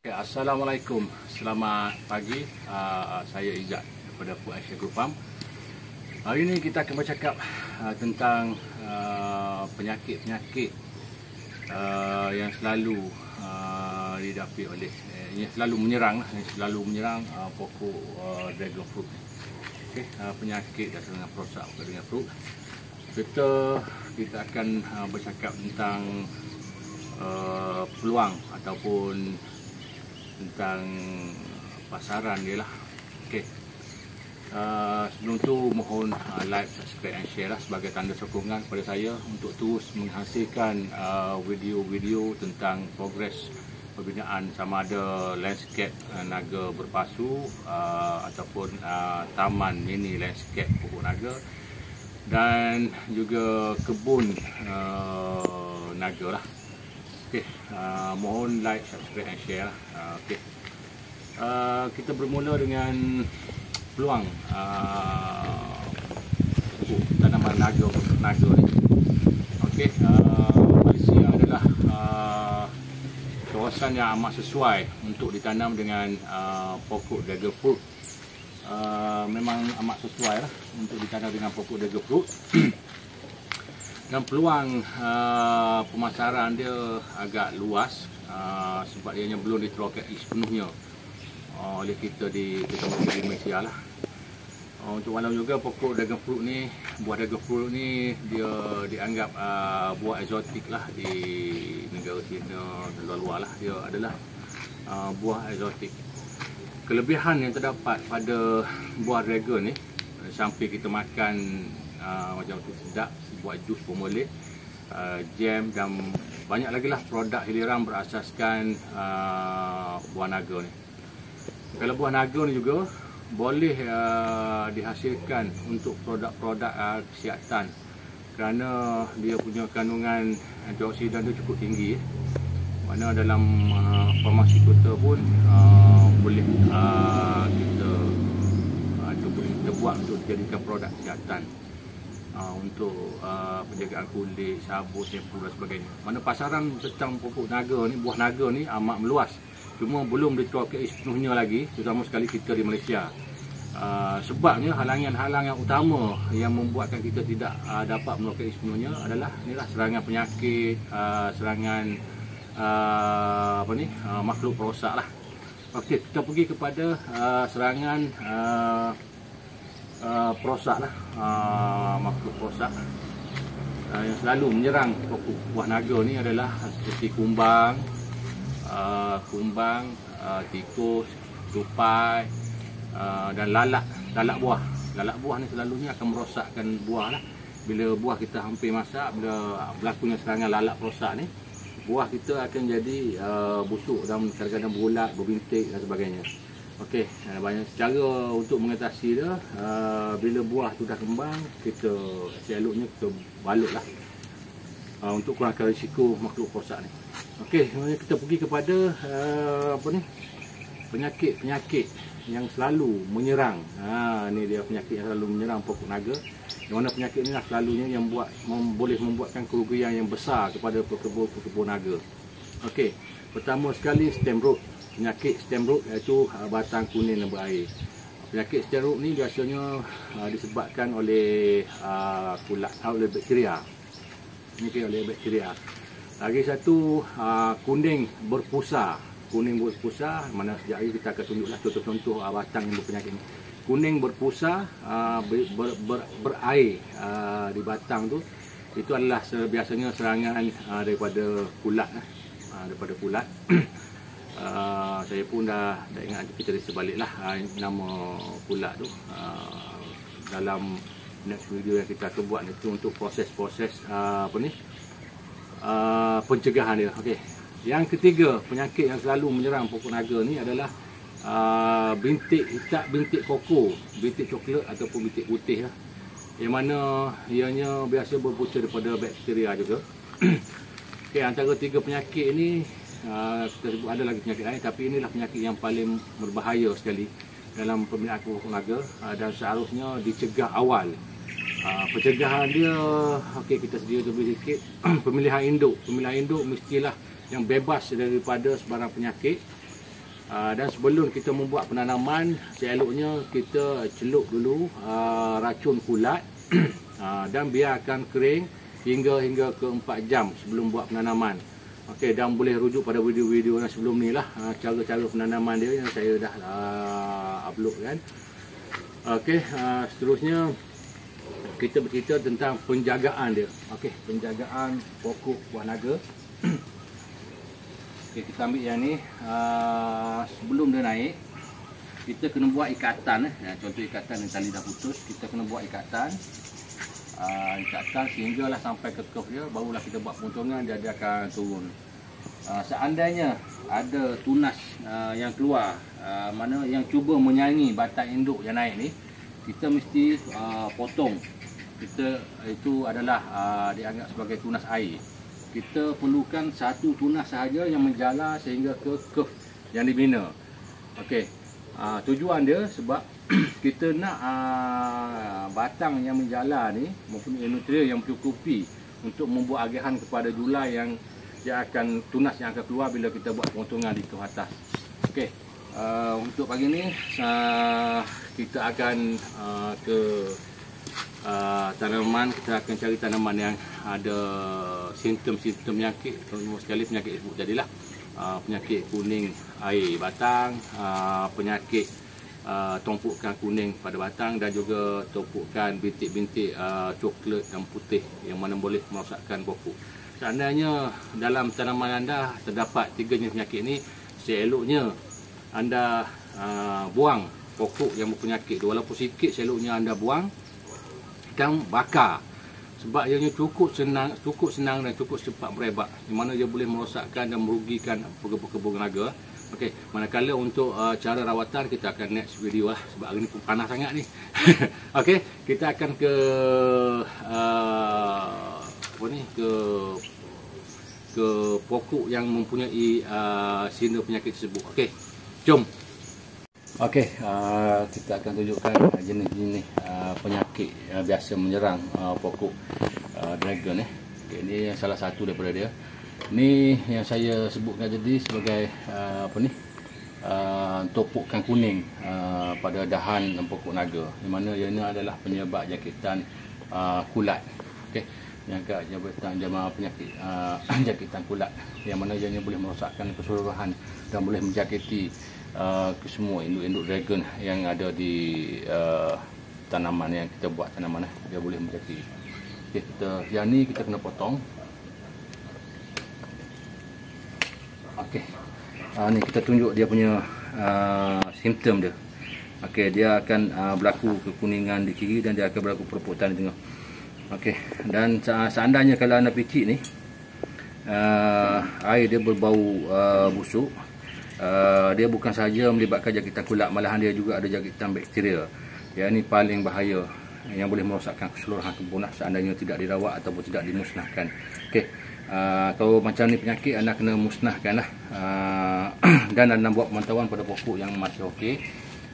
Assalamualaikum, selamat pagi. Saya Izzat daripada Food Asia Group Farm. Hari ini kita akan bercakap tentang penyakit-penyakit yang selalu didapi oleh yang selalu menyerang pokok dragon fruit. Penyakit dan serangan perosak dragon fruit. Serta kita akan bercakap tentang peluang ataupun tentang pasaran dia lah. Sebelum tu mohon like, subscribe and share lah sebagai tanda sokongan kepada saya untuk terus menghasilkan video-video tentang progres pembinaan sama ada landscape naga berpasu ataupun taman mini landscape pokok naga dan juga kebun naga lah. Mohon like, subscribe and share lah. Kita bermula dengan peluang tanaman naga ni. Malaysia adalah kawasan yang amat sesuai untuk ditanam dengan pokok dragon fruit. Memang amat sesuai lah untuk ditanam dengan pokok dragon fruit. Dan peluang pemasaran dia agak luas sebab dia belum diterokai sepenuhnya oleh kita di Malaysia lah. Untuk malam juga pokok dragon fruit ni, buah dragon fruit ni dia dianggap buah eksotik lah di negara China dan luar lah. Dia adalah buah eksotik. Kelebihan yang terdapat pada buah dragon ni, sampai kita makan macam tu sedap, buat jus pun boleh, jam dan banyak lagi lah produk hiliran berasaskan buah naga ni. Kalau buah naga ni juga boleh dihasilkan untuk produk-produk kesihatan kerana dia punya kandungan antioksidan tu cukup tinggi. Mana dalam farmasi kita pun boleh kita buat untuk dijadikan produk kesihatan untuk penjagaan kulit, sabun, shampoo dan sebagainya. Mana pasaran tentang pokok naga ni, buah naga ni amat meluas. Cuma belum diterokai sepenuhnya lagi, terutama sekali kita di Malaysia. Sebabnya halangan-halangan utama yang membuatkan kita tidak dapat menerokai sepenuhnya adalah inilah serangan penyakit, serangan makhluk perosak lah. Kita pergi kepada serangan perosak lah, makhluk perosak yang selalu menyerang pokok buah naga ni adalah seperti kumbang, tikus, tupai dan lalat buah. Lalat buah ni selalunya akan merosakkan buah lah. Bila buah kita hampir masak, bila berlakunya serangan lalat perosak ni, buah kita akan jadi busuk dan kadang-kadang berulat, berbintik dan sebagainya. Banyak cara untuk mengatasi dia. Bila buah tu dah kembang, kita eloknya kita balut lah untuk kurangkan risiko makhluk perosak ni. Kita pergi kepada penyakit-penyakit yang selalu menyerang. Ni dia penyakit yang selalu menyerang pokok naga. Yang mana penyakit ni lah selalunya yang boleh membuatkan kerugian yang besar kepada pekebun naga. Pertama sekali stem rot. Penyakit stem rot iaitu batang kuning dan berair. Penyakit stem rot ni biasanya disebabkan oleh oleh bakteria. Oleh bakteria. Lagi satu kuning berpusa. Kuning berpusa, mana sejak hari kita akan tunjuklah contoh-contoh batang yang berpenyakit ni. Kuning berpusa, berair di batang tu. Itu adalah biasanya serangan daripada kulat. Daripada kulat. Saya pun dah ingat kita sebalik lah nama kulat tu dalam next video yang kita akan buat itu untuk proses-proses pencegahan dia. Yang ketiga, penyakit yang selalu menyerang pokok naga ni adalah bintik hitam, bintik koko, bintik coklat ataupun bintik putih lah. Yang mana ianya biasa berpunca daripada bakteria juga. Antara tiga penyakit ini kita sebut ada lagi penyakit lain, tapi inilah penyakit yang paling berbahaya sekali dalam pembinaan pokok naga dan seharusnya dicegah awal. Pencegahan dia, kita sedia lebih sikit. Pemilihan induk mestilah yang bebas daripada sebarang penyakit Dan sebelum kita membuat penanaman, seeloknya kita celup dulu racun kulat dan biarkan kering hingga ke 4 jam sebelum buat penanaman. Okey, dan boleh rujuk pada video-video yang sebelum ni lah, cara-cara penanaman dia yang saya dah upload kan. Okey, seterusnya kita bercerita tentang penjagaan dia. Okey, penjagaan pokok buah naga. Okey, kita ambil yang ni. Sebelum dia naik, kita kena buat ikatan. Contoh ikatan yang tali dah putus, kita kena buat ikatan. Ikatan sehinggalah sampai ke curve dia, barulah kita buat pemotongan, dia akan turun. Seandainya ada tunas yang keluar, mana yang cuba menyaingi batang induk yang naik ni, kita mesti potong. Itu adalah dianggap sebagai tunas air. Kita perlukan satu tunas sahaja yang menjala sehingga ke curve yang dibina. Okey, tujuan dia sebab kita nak batang yang menjala ni mempunyai nutrien yang mencukupi untuk membuat agihan kepada julai yang dia akan, tunas yang akan keluar bila kita buat pemotongan di ke atas. Okey, untuk pagi ni kita akan ke tanaman. Kita akan cari tanaman yang ada simptom-simptom penyakit. Terutama sekali penyakit disebut jadilah penyakit kuning air batang, penyakit tumpukan kuning pada batang, dan juga tumpukan bintik-bintik coklat dan putih yang mana boleh merosakkan pokok. Seandainya dalam tanaman anda terdapat 3 jenis penyakit ni, seeloknya anda buang pokok yang berpenyakit tu. Walaupun sikit, seeloknya anda buang dan bakar, sebab ianya cukup senang dan cukup cepat merebak, di mana dia boleh merosakkan dan merugikan kebun naga. Okey, manakala untuk cara rawatan kita akan next video lah, sebab hari ni pun panas sangat ni. Okey, kita akan ke ke pokok yang mempunyai sindrom penyakit tersebut. Okey, jom. Okey, kita akan tunjukkan jenis-jenis penyakit biasa menyerang pokok dragon. Okay, ini salah satu daripada dia. Ni yang saya sebutkan tadi sebagai tumpukan kuning pada dahan pokok naga, di mana ini adalah penyebab jangkitan kulat. Okey, jangkitan penyakit jangkitan kulat, yang mana ianya boleh merosakkan keseluruhan dan boleh menjangkiti ke semua induk-induk dragon yang ada di tanaman yang kita buat tanaman. Dia boleh menjangkiti. Okey, yang ni kita kena potong. Okey, ni kita tunjuk dia punya simptom dia. Okey, dia akan berlaku kekuningan di kiri dan dia akan berlaku pereputan di tengah. Okey, dan seandainya kalau anda picit ni, air dia berbau busuk, dia bukan sahaja melibatkan jangkitan kulat, malahan dia juga ada jangkitan bakteria. Yang ini paling bahaya, yang boleh merosakkan keseluruhan kebun seandainya tidak dirawat ataupun tidak dimusnahkan. Okey, kalau macam ni penyakit, anda kena musnahkan lah. Dan anda buat pemantauan pada pokok yang masih okey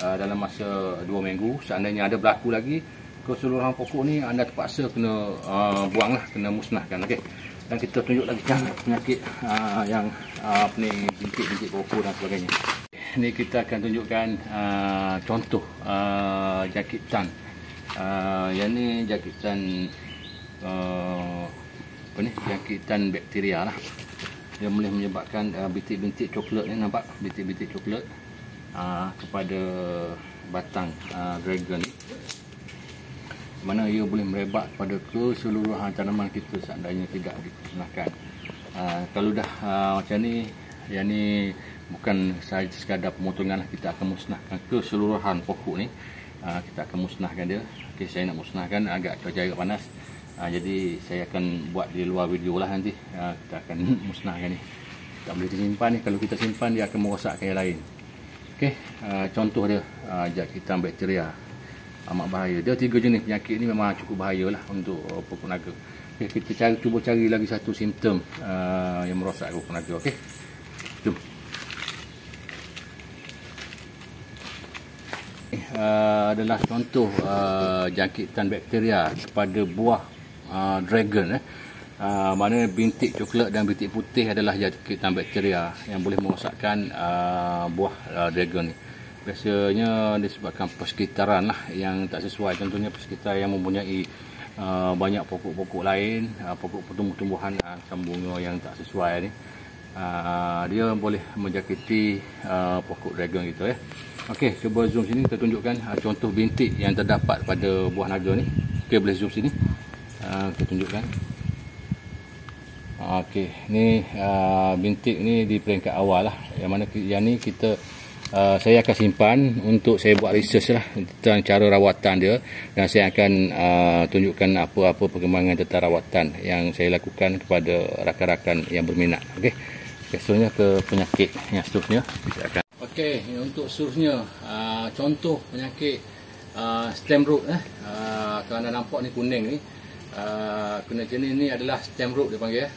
dalam masa 2 minggu. Seandainya ada berlaku lagi keseluruhan pokok ni, anda terpaksa kena buang lah, kena musnahkan. Okey, dan kita tunjuk lagi kan penyakit yang bintik-bintik pokok dan sebagainya. Ni kita akan tunjukkan contoh jangkitan. Yang ni jangkitan jangkitan bakteria lah. Dia boleh menyebabkan bintik-bintik coklat ni, nampak bintik-bintik coklat kepada batang dragon ni, mana ia boleh merebak pada keseluruhan tanaman kita seandainya tidak dimusnahkan. Kalau dah macam ni, yang ni bukan sahaja sekadar pemotongan lah, kita akan musnahkan keseluruhan pokok ni. Kita akan musnahkan dia. Okey, saya nak musnahkan agak cuaca agak panas, jadi saya akan buat di luar video lah nanti. Kita akan musnahkan ni, tak boleh disimpan ni. Kalau kita simpan, dia akan merosakkan yang lain. Okey, contoh dia jangkitan bakteria, amat bahaya. Dia 3 jenis penyakit ni memang cukup bahaya lah untuk pokok naga. Okay, kita cuba cari lagi satu simptom yang merosak pokok naga. Okey, jom. Adalah contoh jangkitan bakteria kepada buah dragon. Mana bintik coklat dan bintik putih adalah jangkitan bakteria yang boleh merosakkan buah dragon ni. Biasanya disebabkan persekitaran lah yang tak sesuai. Contohnya persekitaran yang mempunyai banyak pokok-pokok lain, pokok tumbuh-tumbuhan macam bunga yang tak sesuai ni, dia boleh menjangkiti pokok dragon gitu ya. Okey, cuba zoom sini, kita tunjukkan contoh bintik yang terdapat pada buah naga ni. Okey, boleh zoom sini, kita tunjukkan. Okey, ni bintik ni di peringkat awal lah, yang mana yang ni kita saya akan simpan untuk saya buat research lah tentang cara rawatan dia, dan saya akan tunjukkan apa-apa perkembangan tentang rawatan yang saya lakukan kepada rakan-rakan yang berminat. Okey, seterusnya ke penyakit yang seterusnya. Okey, untuk seterusnya contoh penyakit stem rot. Kalau anda nampak ni kuning ni, kuning jenis ni adalah stem rot dia panggil.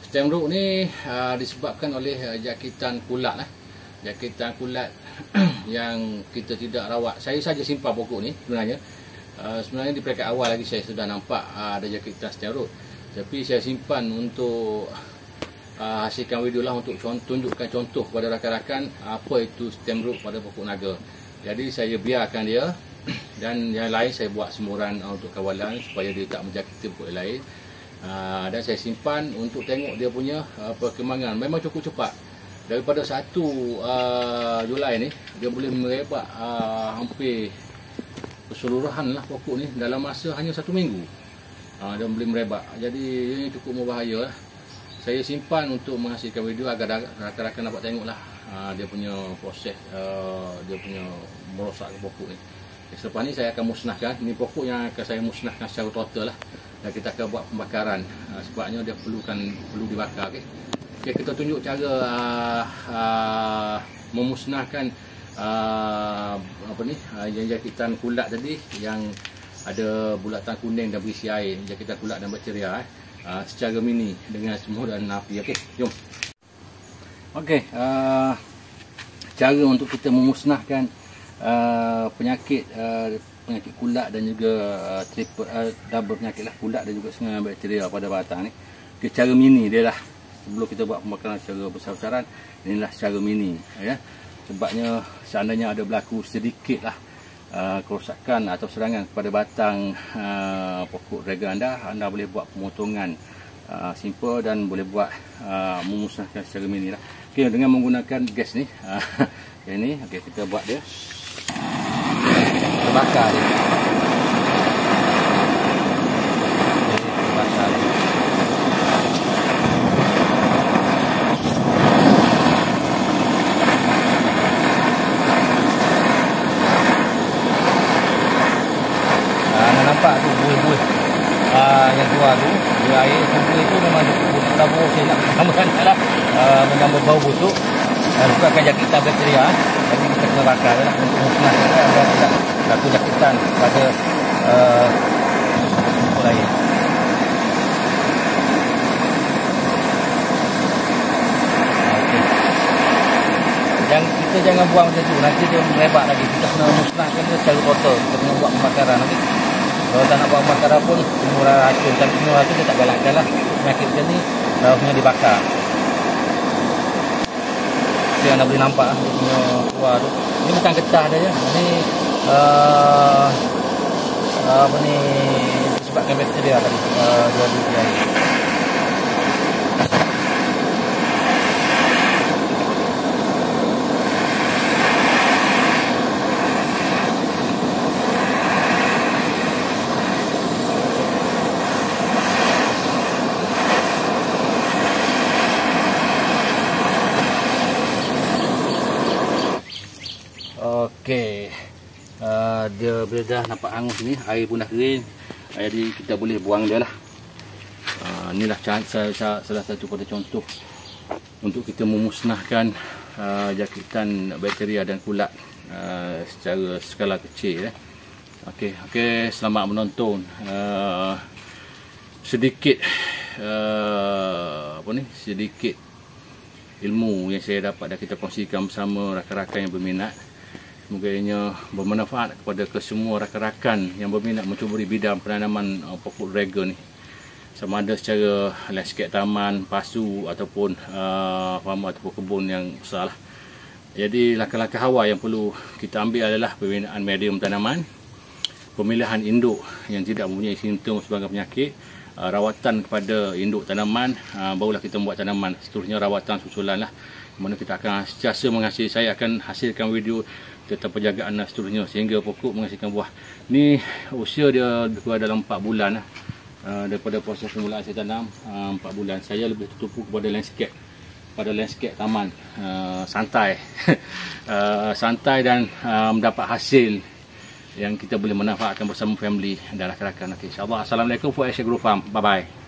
Stem rot ni disebabkan oleh jangkitan kulat lah. Jangkitan kulat yang kita tidak rawat. Saya saja simpan pokok ni sebenarnya. Sebenarnya di peringkat awal lagi saya sudah nampak ada jangkitan stem rot. Tapi saya simpan untuk hasilkan video lah untuk tunjukkan contoh kepada rakan-rakan apa itu stem rot pada pokok naga. Jadi saya biarkan dia, dan yang lain saya buat semuran untuk kawalan supaya dia tak menjangkiti pokok lain. Dan saya simpan untuk tengok dia punya perkembangan. Memang cukup cepat. Daripada 1 Julai ni dia boleh merebak hampir keseluruhan lah pokok ni dalam masa hanya 1 minggu. Dia boleh merebak. Jadi ini cukup berbahaya lah. Saya simpan untuk menghasilkan video agar rakan-rakan dapat tengok lah dia punya proses, dia punya merosak pokok ni. Selepas ni saya akan musnahkan. Ini pokok yang akan saya musnahkan secara total lah. Dan kita akan buat pembakaran, sebabnya dia perlu dibakar. Okay, kita tunjuk cara memusnahkan yang jangkitan kulat tadi yang ada bulatan kuning dan berisi air, jangkitan kulat dan bakteria secara mini dengan semua dan api. Okey, jom. Okey, cara untuk kita memusnahkan penyakit kulat dan juga double penyakit lah, kulat dan juga dengan bakteria pada batang ni. Okay, cara mini dia lah. Sebelum kita buat pembakaran secara besar-besaran, inilah secara mini ya. Sebabnya seandainya ada berlaku sedikit lah kerosakan atau serangan kepada batang pokok dragon anda boleh buat pemotongan simple dan boleh buat memusnahkan secara mini lah. Okay, dengan menggunakan gas ni. Ini okay, kita buat dia, kita bakar dia. Kita bakar dia. Nampak tu buih-buih yang keluar tu, dia air buih tu memang tabur saya nak tambahkan lah, menambah bau busuk dan juga akan jangkitan bakteria. Jadi kita kena bakar lah untuk musnahkan agar tidak berlaku jangkitan pada pokok lain. Kita jangan buang macam tu, nanti dia merebak lagi. Kita kena musnahkan dia secara total. Kita kena buat pembakaran nanti. Kalau tak nak buat pembakaran pun, semua racun dan semua racun dia tak galakkan lah. Penyakit macam ni harusnya dibakar. Jadi anda boleh nampak dia punya keluar tu. Ini bukan getah dia je. Ini disebabkan bakteria tadi. Dia di air. Okey, dia bila dah nampak hangus ni, air pun dah kering, jadi kita boleh buang dia lah. Inilah salah satu pada contoh untuk kita memusnahkan jangkitan bakteria dan kulat secara skala kecil. Okey, selamat menonton. Sedikit sedikit ilmu yang saya dapat dan kita kongsikan bersama rakan-rakan yang berminat. Semoga ianya bermanfaat kepada kesemua rakan-rakan yang berminat mencuburi bidang penanaman pokok dragon ni. sama ada secara landscape taman, pasu ataupun farm ataupun kebun yang besar lah. Jadi langkah-langkah awal yang perlu kita ambil adalah pembinaan medium tanaman, pemilihan induk yang tidak mempunyai simptom sebagai penyakit, rawatan kepada induk tanaman, barulah kita membuat tanaman. Seterusnya rawatan susulan lah, mana kita akan sentiasa menghasilkan, saya akan hasilkan video tentang penjagaan dan seterusnya sehingga pokok menghasilkan buah. Ni usia dia lebih kurang dalam 4 bulan lah. Daripada proses permulaan saya tanam 4 bulan. Saya lebih tertumpu kepada landscape taman, santai santai dan mendapat hasil yang kita boleh manfaatkan bersama family dan rakan-rakan. InsyaAllah. Assalamualaikum. Fuad Syekh Guru Farm. Bye bye.